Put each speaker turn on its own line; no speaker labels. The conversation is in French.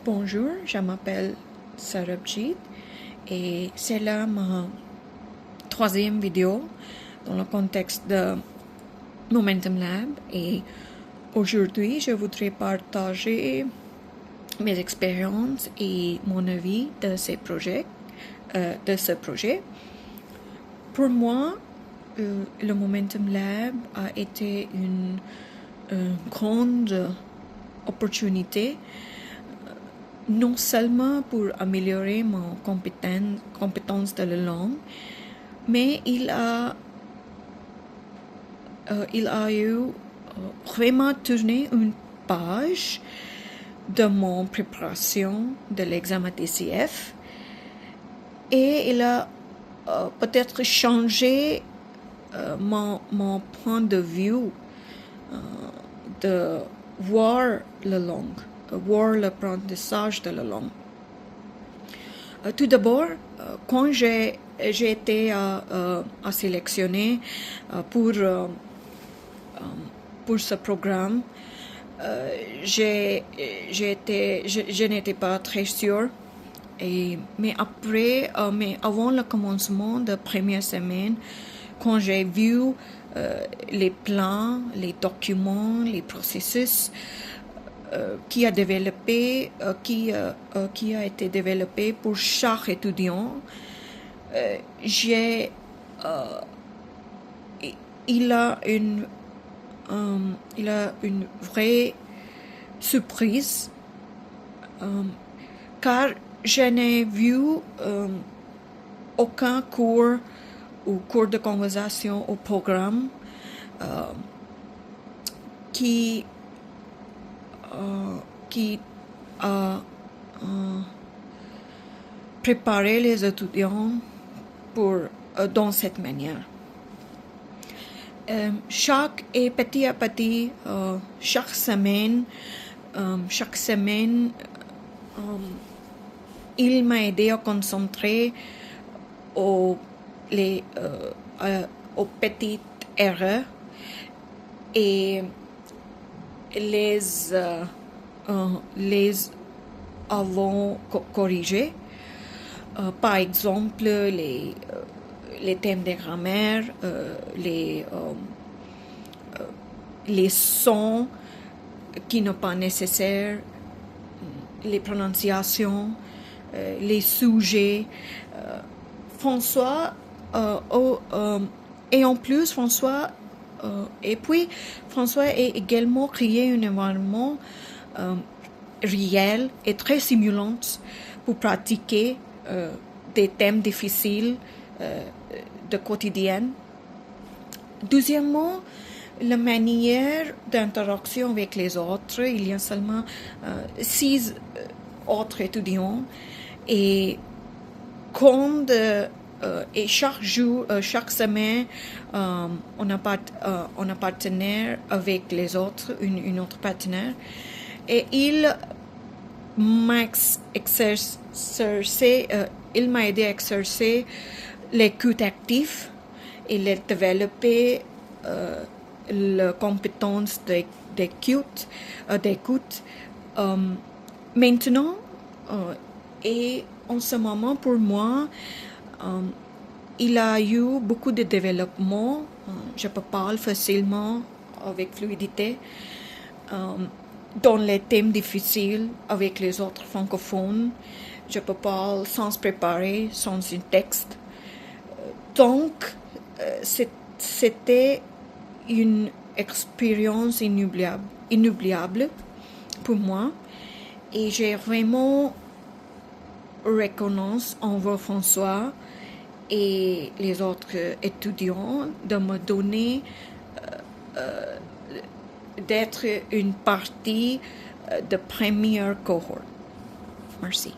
Bonjour, je m'appelle Sarabjit et c'est là ma troisième vidéo dans le contexte de Momentum Lab et aujourd'hui je voudrais partager mes expériences et mon avis de ce projet. Pour moi, le Momentum Lab a été une grande opportunité non seulement pour améliorer mon compétence de la langue, mais il a eu vraiment tourné une page de mon préparation de l'examen TCF et il a peut-être changé mon point de vue de voir la langue, voir l'apprentissage de la langue. Tout d'abord, quand j'ai été à sélectionner pour ce programme, je n'étais pas très sûre. Mais avant le commencement de la première semaine, quand j'ai vu les plans, les documents, les processus qui a été développé pour chaque étudiant, il a une vraie surprise car je n'ai vu aucun cours ou cours de conversation au programme qui a préparé les étudiants dans cette manière. Petit à petit, chaque semaine, il m'a aidé à concentrer aux petites erreurs et les avons corrigées. Par exemple, les thèmes de grammaire, les sons qui ne sont pas nécessaires, les prononciations, les sujets. François a également créé un environnement réel et très stimulant pour pratiquer des thèmes difficiles de quotidien. Deuxièmement, la manière d'interaction avec les autres. Il y a seulement 6 autres étudiants et chaque jour, chaque semaine, on a partenaire avec les autres, une autre partenaire, et il m'a aidé à exercer l'écoute active et à développer la compétence d'écoute. Maintenant, et en ce moment, pour moi, il a eu beaucoup de développement. Je peux parler facilement avec fluidité dans les thèmes difficiles avec les autres francophones. Je peux parler sans préparer, sans un texte. Donc, c'était une expérience inoubliable pour moi et j'ai vraiment reconnaissance envers François et les autres étudiants de me donner d'être une partie de première cohorte. Merci.